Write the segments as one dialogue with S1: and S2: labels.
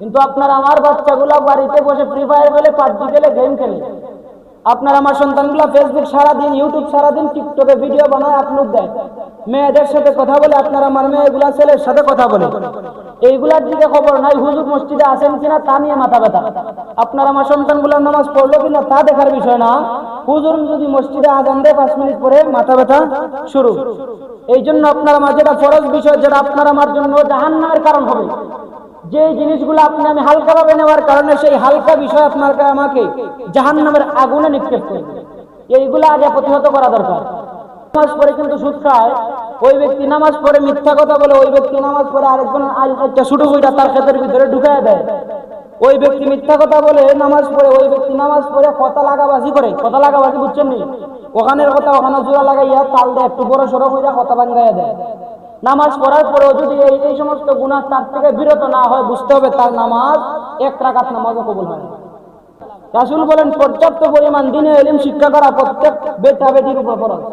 S1: কিন্তু আপনার আমার বাচ্চাগুলা বাড়িতে বসে ফ্রি ফায়ার খেলে, পাবজি খেলে, গেম খেলে। আপনার আমার সন্তানগুলা ফেসবুক সারাদিন, ইউটিউব সারাদিন, টিকটকে ভিডিও বানায়, আপলোড দেয়, মেয়েদের সাথে কথা বলে, আপনার আমার মেয়েগুলা ছেলের সাথে কথা বলে। এইগুলার দিকে খবর নাই হুজুর মসজিদে আসেন কিনা তা নিয়ে মাথা ব্যথা। আপনার আমার সন্তানগুলার নামাজ পড়লো কিনা তা দেখার বিষয় না, হুজুর যদি মসজিদে আজান দেয় 5 মিনিট পরে মাথা ব্যথা শুরু। এই জন্য আপনার আমার যেটা ফরজ বিষয়, যেটা আপনার আমার জন্য জাহান্নামের কারণ হবে, যে জিনিসগুলো আপনি আমি হালকাভাবে নেওয়ার কারণে সেই হালকা বিষয় আপনার আমাকে জাহান্নামের আগুনে নিক্ষেপ করবে, এইগুলো আগে প্রতিহত করা দরকার। নামাজ পড়ে কিন্তু সুদ খায় ওই ব্যক্তি, নামাজ পড়ে মিথ্যা কথা বলে ওই ব্যক্তি, নামাজ পড়ে আরেকজন একটা ছোট বইটা তার ক্ষেতের ভিতরে ঢুকায় দেয় ওই ব্যক্তি, মিথ্যা কথা বলে নামাজ পড়ে ওই ব্যক্তি, নামাজ পড়ে কথা লাগাবাজি করে। কথা লাগাবাজি বুঝছেন নি? ওখানের কথা ওখানে জোড়া লাগাইয়া তাল দেয়, একটু বড় সড়ো হইয়া কথা ভাঙ্গাইয়া দেয়। নামাজ পড়ার পরেও যদি এই সমস্ত গুনাহ তার থেকে বিরত না হয়, বুঝতে হবে তার নামাজ 1 রাকাত নামাজও কবুল হয় না। রাসূল বলেন পর্যাপ্ত পরিমাণ দ্বীনের ইলম শিক্ষা করা প্রত্যেক বেটা বেটির উপর ফরজ।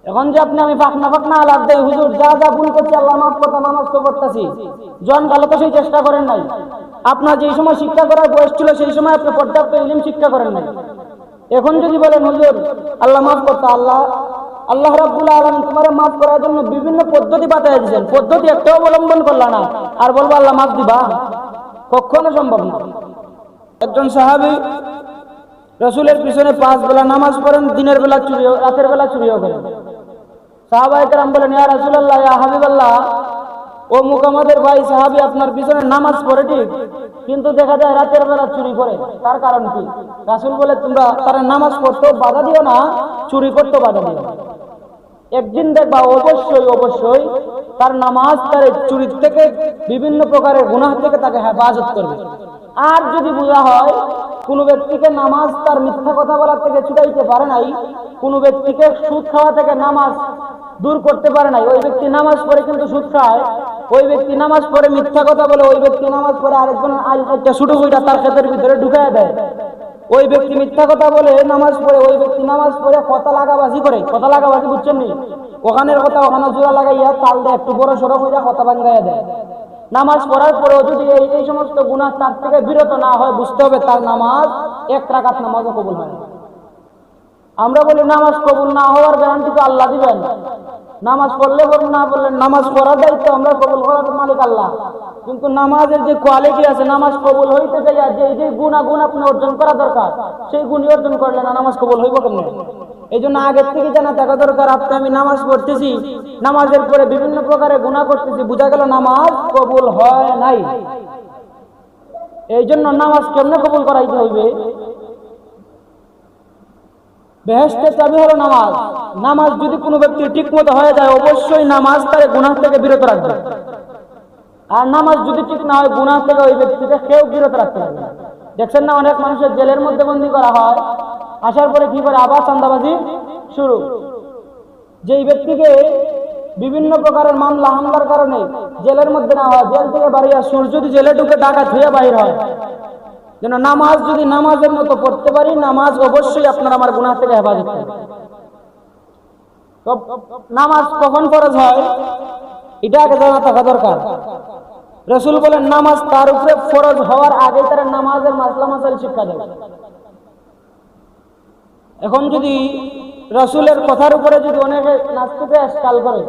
S1: এখন যে আপনি আমি ফাঁকনা আলাপ দেয়, হুজুর যা যা ভুল করছি আল্লাহ মাফ করতে, নামাজ তো পড়তেছি, জন কালো তো সেই চেষ্টা করেন নাই। আপনার যেই সময় শিক্ষা করার বয়স ছিল সেই সময় আপনি পর্যাপ্ত ইলম শিক্ষা করেন নাই। এখন যদি বলেন হুজুর আল্লাহ মাফ করতে, আল্লাহ রাব্বুল আলামিন তোমারে মাফ করার জন্য বিভিন্ন পদ্ধতি বাতায় দিয়েছেন, পদ্ধতি একটা অবলম্বন করলা না আর বলবো আল্লাহ মাফ দিবা, কখনো সম্ভব না। একজন সাহাবী রাসূলের পিছনে 5 বেলা নামাজ পড়েন, দিনের বেলা চুরিও, রাতের বেলা চুরিও করেন। সাহাবায়ে কেরাম বলেন ইয়া রাসূলুল্লাহ, ইয়া হাবিবাল্লাহ, ও মুক আমাদের ভাই সাহাবী আপনার পিছনে নামাজ পড়ে ঠিক, কিন্তু দেখা যায় রাতের বেলা চুরি করে, তার কারণ কি? রাসূল বলে তোমরা তারা নামাজ পড়তে বাধা দিও না, চুরি করতে বাধা দিও। একদিন দেখবা অবশ্যই তার নামাজ তার চুরি থেকে, বিভিন্ন প্রকারের গুনাহ থেকে তাকে হেফাজত করবে। আর যদি বোঝা হয় কোনো ব্যক্তিকে নামাজ তার মিথ্যা কথা বলার থেকে ছুটাইতে পারে নাই, কোনো ব্যক্তিকে সুদ খাওয়া থেকে নামাজ দূর করতে পারে নাই, ওই ব্যক্তি নামাজ পড়ে কিন্তু সুদ খায়, ওই ব্যক্তি নামাজ পড়ে মিথ্যা কথা বলে, ওই ব্যক্তি নামাজ পড়ে আরেকজন একটা ছোট বইটা তার ক্ষেতের ভিতরে ঢুকায় দেয়, ওই ব্যক্তি মিথ্যা কথা বলে নামাজ পড়ে, ওই ব্যক্তি নামাজ পড়ে কথা লাগাবাজি করে। কথা লাগাবাজি বুঝছেন নি? ওখানের কথা ওখানে জোড়া লাগাইয়া তাল দেয়, একটু বড় সড়ো হইয়া কথা ভাঙ্গাইয়া দেয়। নামাজ পড়ার পরেও যদি এই সমস্ত গুনাহ তার থেকে বিরত না হয়, বুঝতে হবে তার নামাজ 1 রাকাত নামাজও কবুল হয় না। আমরা বলি নামাজ কবুল না হওয়ার গ্যারান্টি তো আল্লাহ দিবেন, নামাজ পড়লে বলুন না বললেন, নামাজ পড়ার দায়িত্ব আমরা, কবুল করার মালিক আল্লাহ। কিন্তু নামাজের যে কোয়ালিটি আছে, নামাজ কবুল হইতে যাইয়া যে গুণ আপনি অর্জন করা দরকার, সেই গুণই অর্জন করলে না নামাজ কবুল হইব কেমন? এই জন্য আগের থেকে জানা থাকা দরকার, আপনি আমি নামাজ পড়তেছি, নামাজের পরে বিভিন্ন প্রকারের গুনাহ করতেছি, বোঝা গেল নামাজ কবুল হয় নাই। এই জন্য নামাজ কেমনে কবুল করাইতে হইবে? বেহেশতের চাবি হলো নামাজ। নামাজ যদি কোনো ব্যক্তি ঠিক মতো হয়ে যায়, অবশ্যই নামাজ তার গুনাহ থেকে বিরত রাখবে। আর নামাজ যদি ঠিক না হয়, গুনাহ থেকে ওই ব্যক্তিকে কেউ বিরত রাখতে পারবে না। দেখছেন না অনেক মানুষের জেলের মধ্যে বন্দী করা হয়, আসার পরে কি করে আবার চাঁদাবাজি শুরু। যেই ব্যক্তিকে বিভিন্ন প্রকারের মামলা হামলার কারণে জেলের মধ্যে না হয়, জেল থেকে বাড়ি আসুন, যদি জেলে ঢুকে ডাকাত হয়ে বাইর হয়, যেন নামাজ যদি নামাজের মতো পড়তে পারি, নামাজ অবশ্যই আপনার আমার গুনাহ থেকে হেফাজত করে। তো নামাজ কখন ফরজ হয় এটা আগে জানা থাকা দরকার। রাসূল বলেন নামাজ তার উপরে ফরজ হওয়ার আগে তার নামাজের মাসলা মাসাইল শিক্ষা দেয়। এখন যদি রাসূলের কথার উপরে যদি অনেকে নাস্তিকে ইশকাল করে,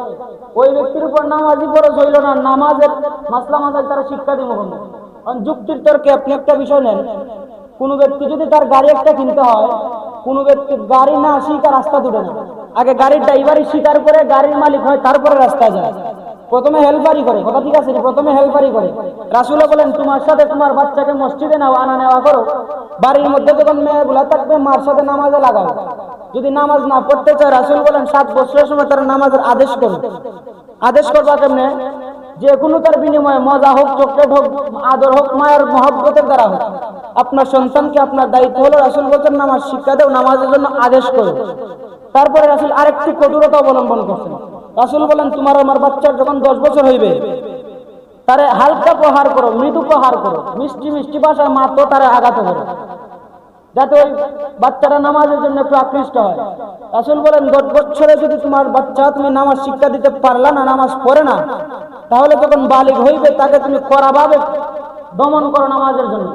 S1: ওই ব্যক্তির উপর নামাজই ফরজ হইল না, নামাজের মাসলা মাসাইল তারা শিক্ষা দিব কেন? কারণ যুক্তির তর্কে আপনি একটা বিষয় নেন, কোনো ব্যক্তি যদি তার গাড়ি একটা কিনতে হয়, কোনো ব্যক্তি গাড়ি না শিখা রাস্তা দুটে না, আগে গাড়ির ড্রাইভারই শিকার করে গাড়ির মালিক হয়, তারপরে রাস্তায় যায়। প্রথমে হেল্পারি করে, কথা ঠিক আছে, প্রথমে হেল্পারি করে। রাসূল বলেন তোমার সাথে তোমার বাচ্চাকে মসজিদে নাও, আনা নেওয়া করো, বাড়ির মধ্যে যখন মেয়েগুলা থাকবে মার সাথে নামাজে লাগাও। যদি নামাজ না পড়তে চায়, রাসূল বলেন 7 বছরের সময় তারা নামাজের আদেশ করো। আদেশ করবা কেমনে? যে কোনো তার বিনিময়ে, মজা হোক, চকলেট হোক, আদর হোক, মায়ের মহব্বতের দ্বারা হোক, আপনার সন্তানকে আপনার দায়িত্ব হলো, রাসূল বলেন নামাজ শিক্ষা দাও, নামাজের জন্য আদেশ করো। তারপরে রাসূল আরেকটি কঠোরতা অবলম্বন করছেন। রাসূল বলেন তোমার আমার বাচ্চার যখন 10 বছর হইবে, তারে হালকা প্রহার করো, মৃদু প্রহার করো, মিষ্টি মিষ্টি ভাষায় মাত্র তারে আঘাত করো, যাতে ওই বাচ্চারা নামাজের জন্য একটু আকৃষ্ট হয়। রাসূল বলেন 10 বছরে যদি তোমার বাচ্চা তুমি নামাজ শিক্ষা দিতে পারলা না, নামাজ পড়ে না, তাহলে যখন বালিগ হইবে তাকে তুমি কড়াভাবে দমন করো নামাজের জন্য।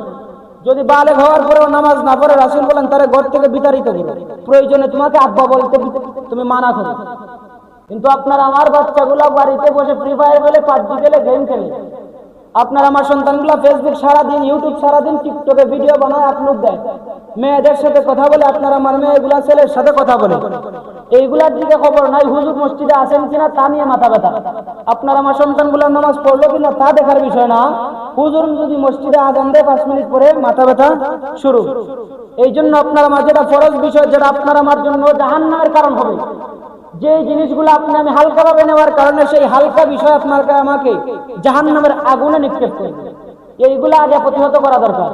S1: যদি বালেগ হওয়ার পরেও নামাজ না পড়ে, রাসূল বলেন তারে ঘর থেকে বিতাড়িত করো, প্রয়োজনে তোমাকে আব্বা বলতে তুমি মানা করো। কিন্তু আপনার আমার বাচ্চাগুলো বাড়িতে বসে ফ্রি ফায়ার খেলে, পাবজি খেলে, গেম খেলে। আপনার আমার সন্তানগুলো ফেসবুক সারাদিন, ইউটিউব সারাদিন, টিকটকে ভিডিও বানায় আপলোড দেয়, মেয়েদের সাথে কথা বলে, আপনার আমার মেয়েগুলা ছেলের সাথে কথা বলে। এইগুলার দিকে খবর নাই, হুজুর মসজিদে আসেন কিনা তা নিয়ে মাথা ব্যথা। আপনার আমার সন্তানগুলোর নামাজ পড়লো কিনা তা দেখার বিষয় না, হুজুর যদি মসজিদে আজান দেয় 5 মিনিট পরে মাথা ব্যথা শুরু। এই জন্য আপনার আমার যেটা ফরজ বিষয়, যেটা আপনার আমার জন্য জাহান্নামের কারণ হবে, যে জিনিসগুলো আপনি আমি হালকাভাবে নেওয়ার কারণে সেই হালকা বিষয় আপনাকে আমাকে জাহান্নামের আগুনে নিক্ষেপ করবে, এইগুলো আগে প্রতিহত করা দরকার।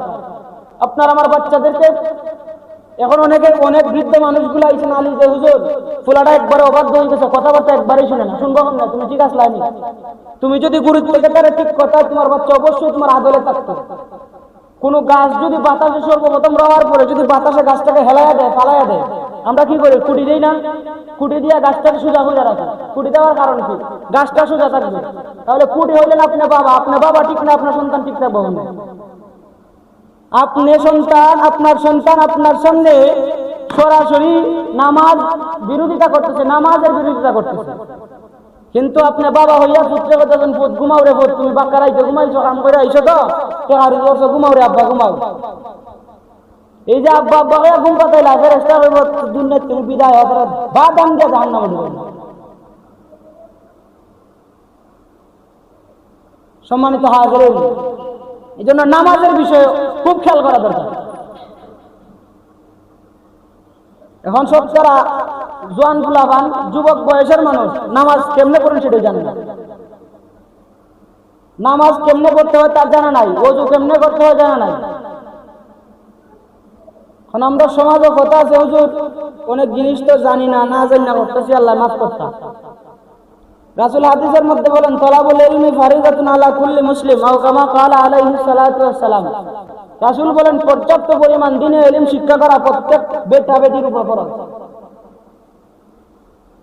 S1: আপনার আমার বাচ্চাদেরকে এখন অনেক বৃদ্ধ মানুষগুলো আইসেন আলী যে হুজুর ফুলাটা একবারে অবাধ্য হয়ে গেছে, কথাবার্তা একবারেই শুনে না, শুনবো না, তুমি ঠিক আসলানি। তুমি যদি গুরুত্ব থেকে তারা ঠিক কথা, তোমার বাচ্চা অবশ্যই তোমার আদলে থাকতো। কোনো গাছ যদি বাতাসে সর্বপ্রথম রওয়ার পরে যদি বাতাসে গাছটাকে হেলাইয়া দেয়, ফালাইয়া দেয়, আমরা কি করি? কুটি দিই না? কুটি দিয়ে গাছটাকে সোজা সোজা রাখে। কুটি দেওয়ার কারণ কি? গাছটা সোজা থাকবে। তাহলে কুটি হইলেন আপনার বাবা ঠিক না, আপনার সন্তান ঠিক থাকবে না। আপনার সন্তান আপনার সামনে সরাসরি নামাজ বিরোধিতা করতেছে, নামাজের বিরোধিতা করতেছে, কিন্তু আপনি বাবা হইয়া পুত্রে করতেছেন, পুত ঘুমাও রে পুত, তুমি বাক্কা রাইতে ঘুমাইছো, কাম করে আইসো তো তেহারি করছো, ঘুমাও রে আব্বা ঘুমাও। এই যে আব্বা আব্বা হইয়া ঘুম পাতাইলা, ফেরেশতা হইব দুনিয়ার তুমি বিদায় হওয়ার বাদাম দিয়ে জাহান্নামে ঢুকবে। সম্মানিত হাজিরিন, এই জন্য নামাজের বিষয়ে খুব খেয়াল করা দরকার। এখন সবচারা জোয়ান ফুলাবান যুবক বয়সের মানুষ নামাজ কেমনে করেন সেটাই জানে না। নামাজ কেমনে করতে হয় তার জানা নাই, ওযু কেমনে করতে হয় জানা নাই। এখন আমরা সমাজে কথা আছে, হুজুর অনেক জিনিস তো জানি না, না জানি না করতেছি, আল্লাহ মাফ করতাম। রাসূল হাদিসের মধ্যে বলেন, তলাবুল ইলমি ফারিদাতুন আলা কুল্লি মুসলিম আও কামা ক্বালা আলাইহিস সালাতু ওয়াস সালাম। রাসূল বলেন পর্যাপ্ত পরিমাণ দ্বীনের ইলম শিক্ষা করা প্রত্যেক বেটা বেটির উপর ফরজ।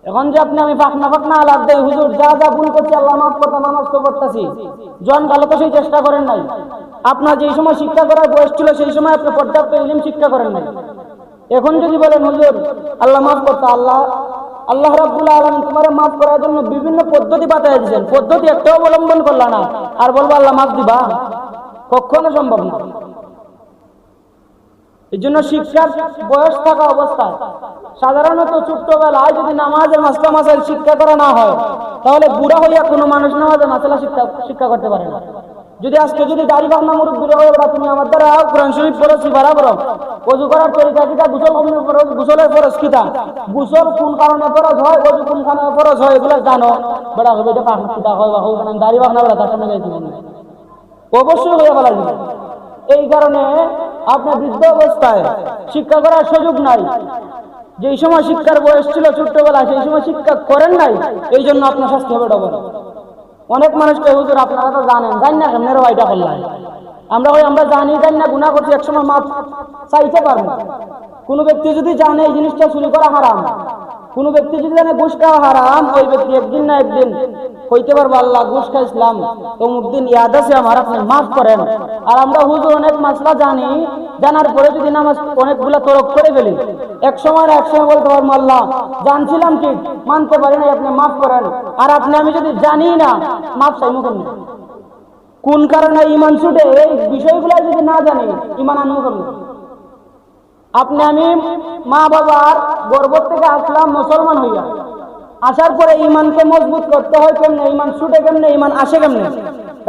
S1: এখন যে আপনি আমি ফাকনা আলাপ দেই, হুজুর যা যা ভুল করছি আল্লাহ মাফ করতাম, নামাজ তো পড়তাছি, জন কালো তো সেই চেষ্টা করেন নাই। আপনার যেই সময় শিক্ষা করার বয়স ছিল সেই সময় আপনি পর্যাপ্ত ইলম শিক্ষা করেন নাই। এখন যদি বলেন হুজুর আল্লাহ মাফ করতা, আল্লাহ রাব্বুল আলামিন তোমারে মাফ করার জন্য বিভিন্ন পদ্ধতি বাতায় দিয়েছেন, পদ্ধতি একটা অবলম্বন করলা না আর বলবো আল্লাহ মাফ দিবা, কখনো সম্ভব না। এই জন্য শিক্ষার বয়স থাকা অবস্থায় সাধারণত ছোট্টবেলায় যদি নামাজের মাসাইল শিক্ষা করা না হয়, তাহলে বুড়া হইয়া কোনো মানুষ নামাজের মাসালা শিক্ষা করতে পারে না। যদি আজকে যদি দাড়ি বাংলা মুরব্বী হয়ে ওরা তুমি আমার দ্বারা কোরআন শরীফ পড়ো, সিবারা পড়ো, ওযু করার তরিকা কিটা, গোসলের ফরজ কিটা, গোসল কোন কারণে ফরজ হয়, ওযু কোন কারণে ফরজ হয়, এগুলো জানো বেড়া হবে, এটা পাক কিটা হয় বা হোক না, দাড়ি বাংলা বেড়া তার সামনে গাইছি অবশ্যই হয়ে বলা যাবে। এই কারণে আপনার বৃদ্ধ অবস্থায় শিক্ষা করার সুযোগ নাই। যেই সময় শিক্ষার বয়স ছিল ছোট্টবেলায় সেই সময় শিক্ষা করেন নাই, এই জন্য আপনার শাস্তি হবে ডবল। অনেক মানুষকে হুজুর আপনারা তো জানেন, জানি না কেমন এটা করলাম, আমরা জানি না গুনাহ করছি, একসময় মাপ চাইতে পারবো। কোনো ব্যক্তি যদি জানে এই জিনিসটা চুরি করা হারাম, কোনো ব্যক্তি যদি জানে ঘুষ খাওয়া হারাম, ওই ব্যক্তি একদিন না একদিন কইতে পারবো আল্লাহ ঘুষ খাইছিলাম, অমুক দিন ইয়াদ আছে আমার, আপনি মাফ করেন। আর আমরা হুজুর অনেক মাসলা জানি, জানার পরে যদি নামাজ অনেকগুলা তরক করে ফেলি, এক সময় বলতে পারবো আল্লাহ জানছিলাম ঠিক, মানতে পারি না, আপনি মাফ করেন। আর আপনি আমি যদি জানি না, মাফ চাই মুখ নেই। কোন কারণে ইমান ছুটে, এই বিষয়গুলো যদি না জানি ইমান আনবো কেমন? আপনি আমি মা বাবার গর্ভ থেকে আসলাম মুসলমান হইয়া, আসার পরে ইমানকে মজবুত করতে হয় কেমনে, ইমান ছুটে কেমনে, ইমান আসে কেমনে?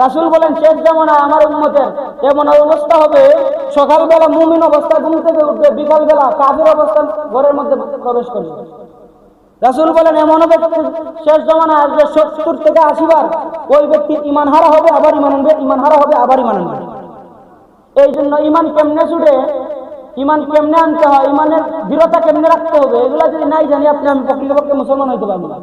S1: রাসূল বলেন শেষ জামানায় আমার উম্মতের এমন অবস্থা হবে, সকালবেলা মুমিন অবস্থা ঘুম থেকে উঠবে, বিকালবেলা কাফের অবস্থা ঘরের মধ্যে প্রবেশ করবে। রাসূল বলেন এমন ব্যক্তি শেষ জামানায় আসবে 70 থেকে 80 বার, ওই ব্যক্তি ইমান হারা হবে আবার ইমান আনবে, ইমান হারা হবে আবার ইমান আনবে। এই জন্য ইমান কেমনে ছুটে, ইমান কেমনে আনতে হয়, ইমানের দৃঢ়তা কেমনে রাখতে হবে, এগুলা যদি নাই জানি আপনি আমি প্রকৃতপক্ষে মুসলমান হইতে পারবো না।